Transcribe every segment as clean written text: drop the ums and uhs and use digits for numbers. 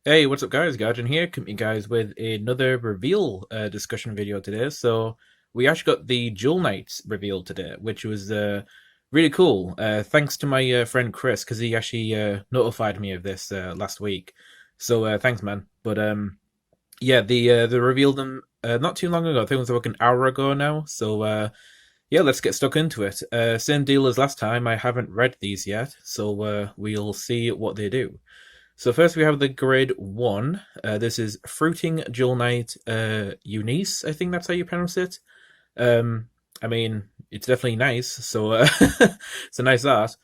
Hey, what's up, guys? Guardian here, coming to you guys with another reveal discussion video today. So we actually got the Jewel Knights reveal today, which was really cool. Thanks to my friend Chris, because he actually notified me of this last week. So thanks, man. But yeah, they revealed them not too long ago. I think it was like an hour ago now. So yeah, let's get stuck into it. Same deal as last time. I haven't read these yet, so we'll see what they do. So first we have the grade 1. This is Fruiting Jewel Knight Eunice, I think that's how you pronounce it. Um, I mean, it's definitely nice, so it's a nice art.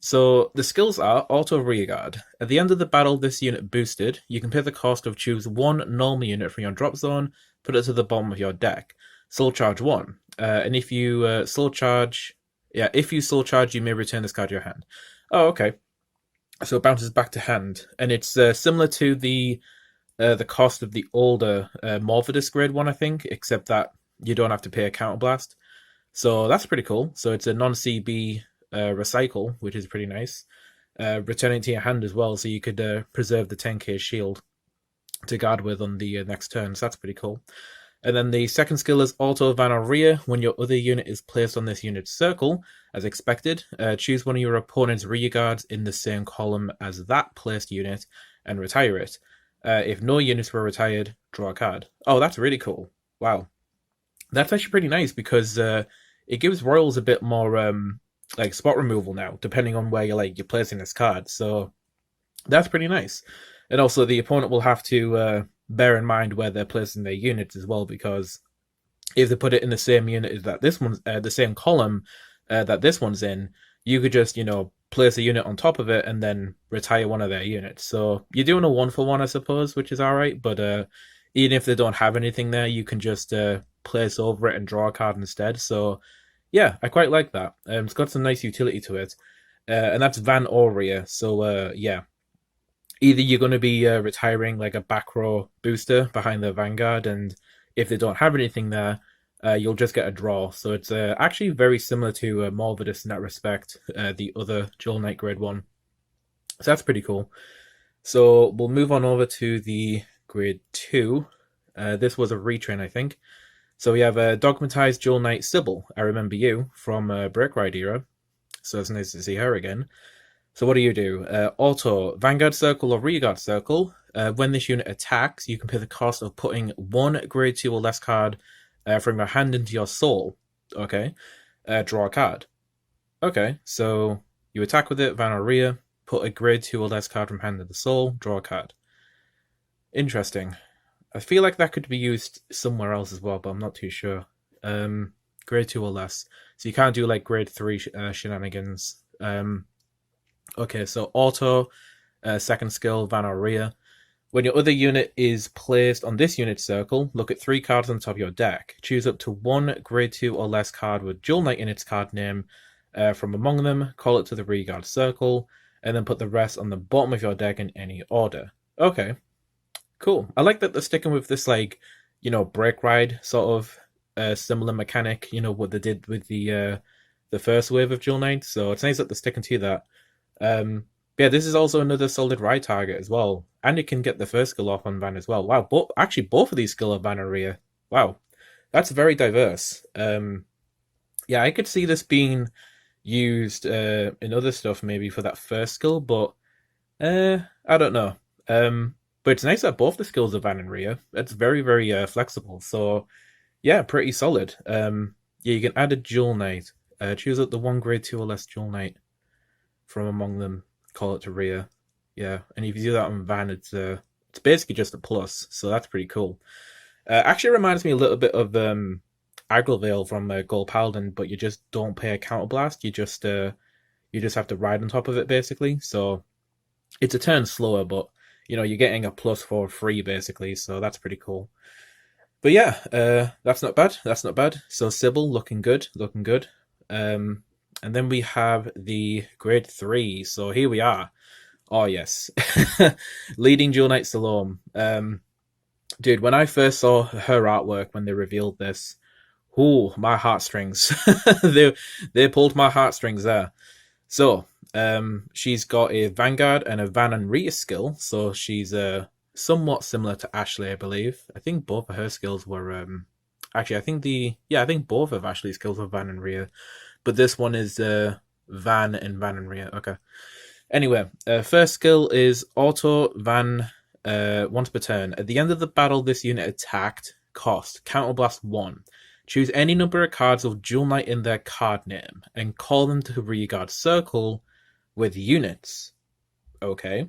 So the skills are Auto Rearguard. At the end of the battle, this unit boosted. You can pay the cost of choose one normal unit from your drop zone, put it to the bottom of your deck. Soul Charge 1. And if you Soul Charge, yeah, if you Soul Charge, you may return this card to your hand. Oh, okay. So it bounces back to hand, and it's similar to the cost of the older Morphodus grade 1, I think, except that you don't have to pay a counterblast. So that's pretty cool. So it's a non-CB recycle, which is pretty nice. Returning to your hand as well, so you could preserve the 10k shield to guard with on the next turn. So that's pretty cool. And then the second skill is Auto Vanguard. When your other unit is placed on this unit's circle, as expected, choose one of your opponent's rear guards in the same column as that placed unit and retire it. If no units were retired, draw a card. Oh, that's really cool. Wow. That's actually pretty nice because it gives Royals a bit more like spot removal now, depending on where you're placing this card. So that's pretty nice. And also the opponent will have to bear in mind where they're placing their units as well, because if they put it in the same unit as that this one's the same column that this one's in, you could just place a unit on top of it and then retire one of their units. So you're doing a 1-for-1, I suppose, which is all right. But even if they don't have anything there, you can just place over it and draw a card instead. So yeah, I quite like that. It's got some nice utility to it, and that's Van Aurea. So yeah, either you're going to be retiring like a back row booster behind the Vanguard, and if they don't have anything there, you'll just get a draw. So it's actually very similar to Morvidus in that respect, the other Jewel Knight Grade 1. So that's pretty cool. So we'll move on over to the Grade 2. This was a retrain, I think. So we have a Dogmatized Jewel Knight Sybil. I remember you from Break Ride era. So it's nice to see her again. So what do? Auto, Vanguard Circle or Rearguard Circle. When this unit attacks, you can pay the cost of putting one grade 2 or less card from your hand into your soul. Okay. Draw a card. Okay, so you attack with it, Van put a grade 2 or less card from hand to the soul, draw a card. Interesting. I feel like that could be used somewhere else as well, but I'm not too sure. Grade 2 or less. So you can't do like grade 3 shenanigans. Okay, so auto, second skill, Van. When your other unit is placed on this unit circle, look at 3 cards on top of your deck. Choose up to one grade 2 or less card with Jewel Knight in its card name from among them, call it to the rearguard circle, and then put the rest on the bottom of your deck in any order. Okay, cool. I like that they're sticking with this, like, break ride sort of similar mechanic, what they did with the first wave of Jewel Knight. So it's nice that they're sticking to that. Yeah, this is also another solid ride target as well, and it can get the first skill off on Van as well. Wow, actually both of these skill are Van and Rhea. Wow, that's very diverse. Yeah, I could see this being used in other stuff maybe for that first skill, but I don't know. But it's nice that both the skills are Van and Rhea. It's very, very flexible. So yeah, pretty solid. Yeah, you can add a Jewel Knight. Choose up the one grade 2 or less Jewel Knight from among them, call it to Rhea. Yeah, and if you do that on Van, it's basically just a plus, so that's pretty cool. Actually reminds me a little bit of Agravale from Gold Paladin, but you just don't pay a counterblast. You just have to ride on top of it basically. So it's a turn slower, but you're getting a plus for free basically. So that's pretty cool. But yeah, that's not bad. That's not bad. So Sybil looking good, looking good. And then we have the grade 3. So here we are. Oh yes, leading Jewel Knight Salome. Dude, when I first saw her artwork when they revealed this, my heartstrings. they pulled my heartstrings there. So She's got a Vanguard and a Van and Rhea skill, so she's somewhat similar to Ashley, I believe. I think both of her skills were actually I think both of Ashley's skills were Van and Rhea, but this one is Van and Rhea. Okay. Anyway, first skill is Auto Van once per turn. At the end of the battle, this unit attacked, cost, Counterblast 1. Choose any number of cards of Jewel Knight in their card name and call them to Rearguard Circle with units. Okay,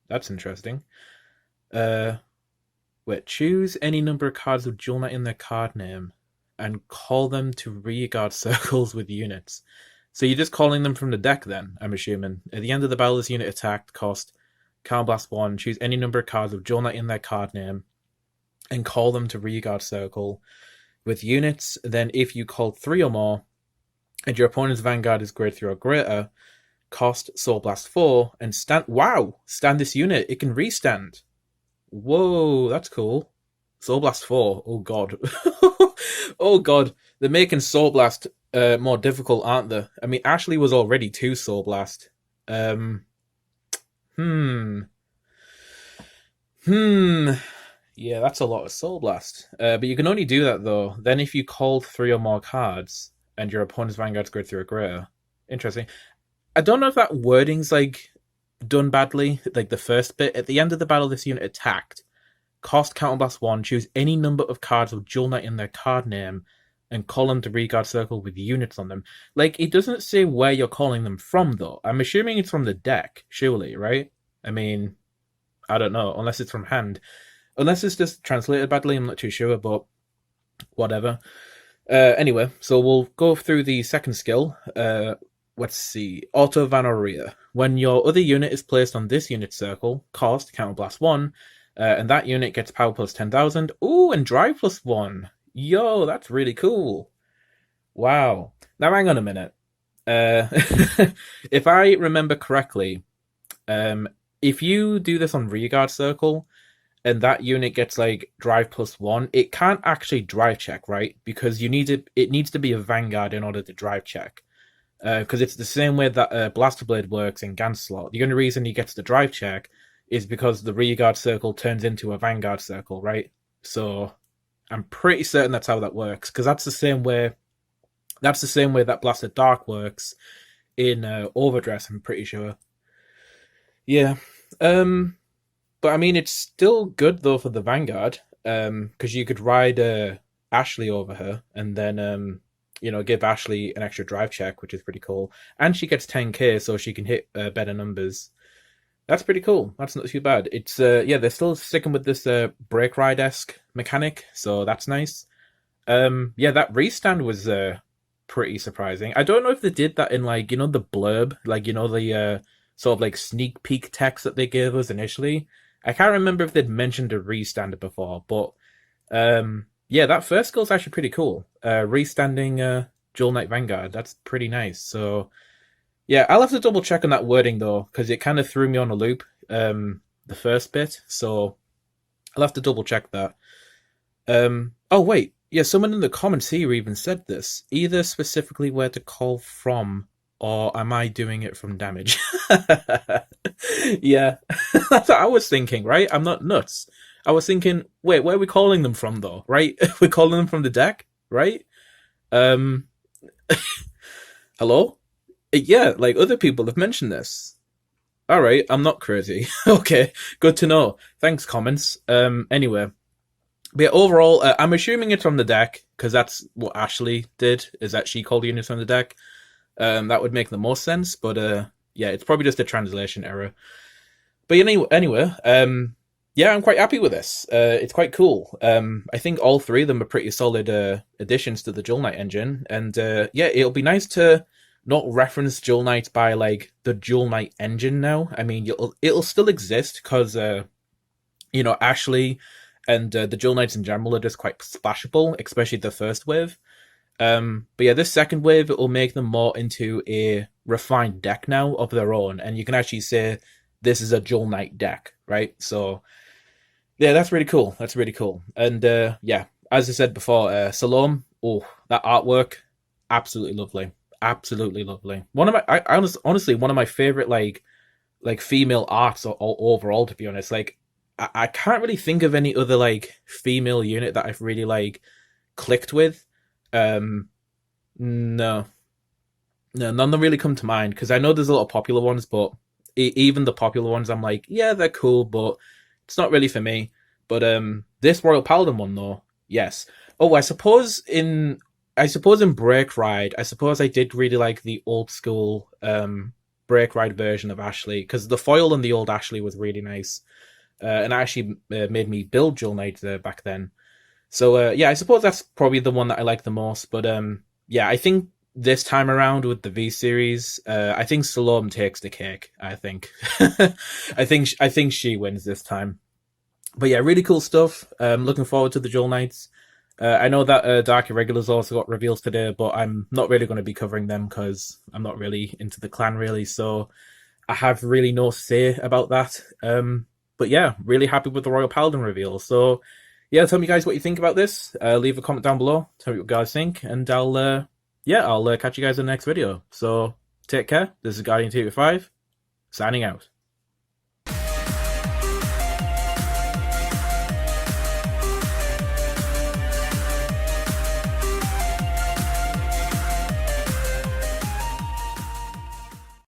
that's interesting. Choose any number of cards of Jewel Knight in their card name and call them to Rearguard Circles with units. So you're just calling them from the deck then, I'm assuming. At the end of the battle, this unit attacked, cost, Counterblast 1, choose any number of cards of Jewel Knight in their card name and call them to Rearguard Circle with units. Then if you call 3 or more and your opponent's Vanguard is grade 3 or greater, cost Soul Blast 4 and stand this unit. It can restand. Whoa, that's cool. Soul Blast 4. Oh god. Oh god. They're making Soul Blast more difficult, aren't they? I mean, Ashley was already 2 Soul Blast. Yeah, that's a lot of Soul Blast. But you can only do that, though. Then if you called 3 or more cards, and your opponent's Vanguard's grade 3 or greater. Interesting. I don't know if that wording's, like, done badly. Like, the first bit. At the end of the battle, this unit attacked. Cost Counterblast 1. Choose any number of cards with Jewel Knight in their card name, and call them to Rearguard Circle with units on them. Like, it doesn't say where you're calling them from, though. I'm assuming it's from the deck, surely, right? I mean, I don't know. Unless it's from hand. Unless it's just translated badly, I'm not too sure, but whatever. Anyway, so we'll go through the second skill. Let's see. Auto Van or Rhea. When your other unit is placed on this unit circle, cost, Counterblast 1, and that unit gets power plus 10,000. Ooh, and drive plus 1. Yo, that's really cool. Wow. Now, hang on a minute. If I remember correctly, if you do this on Rearguard Circle, and that unit gets like drive plus 1, it can't actually drive check, right? Because it needs to be a Vanguard in order to drive check. Because it's the same way that Blaster Blade works in Ganslot. The only reason he gets the drive check is because the Rearguard Circle turns into a Vanguard Circle, right? So I'm pretty certain that's how that works, because that's the same way that Blaster Dark works in Overdress, I'm pretty sure. Yeah. But I mean, it's still good though for the Vanguard, because you could ride Ashley over her, and then give Ashley an extra drive check, which is pretty cool. And she gets 10k, so she can hit better numbers. That's pretty cool. That's not too bad. It's they're still sticking with this brake ride-esque mechanic, so that's nice. That restand was pretty surprising. I don't know if they did that in the blurb, the sort of like sneak peek text that they gave us initially. I can't remember if they'd mentioned a restand before, but that first skill's actually pretty cool. Restanding Jewel Knight Vanguard, that's pretty nice. So yeah, I'll have to double check on that wording though, because it kind of threw me on a loop, the first bit. So I'll have to double check that. Oh wait, yeah, someone in the comments here even said this. Either specifically where to call from, or am I doing it from damage? Yeah, that's what I was thinking, right? I'm not nuts. I was thinking, wait, where are we calling them from, though, right? We're calling them from the deck, right? Hello? Yeah, like, other people have mentioned this. Alright, I'm not crazy. Okay, good to know. Thanks, comments. Anyway. But yeah, overall, I'm assuming it's from the deck, because that's what Ashley did, is that she called units from the deck. That would make the most sense, but it's probably just a translation error. But anyway, I'm quite happy with this. It's quite cool. I think all 3 of them are pretty solid additions to the Jewel Knight engine, and it'll be nice to not reference Jewel Knight by like the Jewel Knight engine now. I mean, it'll still exist because Ashley and the Jewel Knights in general are just quite splashable, especially the first wave. But yeah, this second wave, it will make them more into a refined deck now of their own, and you can actually say this is a Jewel Knight deck, right? So yeah, that's really cool. That's really cool. And as I said before, Salome, that artwork, absolutely lovely. absolutely lovely. One of my, honestly, one of my favorite like female arcs overall. To be honest, like I can't really think of any other like female unit that I've really like clicked with. Um, no, no, none that really come to mind because I know there's a lot of popular ones, but even the popular ones, I'm like, yeah, they're cool, but it's not really for me. But this Royal Paladin one though, yes. Oh, I suppose in Break Ride, I suppose I did really like the old school Break Ride version of Ashley because the foil in the old Ashley was really nice, and actually made me build Jewel Knight back then. So yeah, I suppose that's probably the one that I like the most. But yeah, I think this time around with the V series, I think Salome takes the cake. I think, I think she wins this time. But yeah, really cool stuff. Looking forward to the Jewel Knights. I know that Dark Irregulars also got reveals today, but I'm not really going to be covering them because I'm not really into the clan really. So I have really no say about that. But yeah, really happy with the Royal Paladin reveal. So yeah, tell me guys what you think about this. Leave a comment down below. Tell me what you guys think, and I'll catch you guys in the next video. So take care. This is Guardian 285 signing out.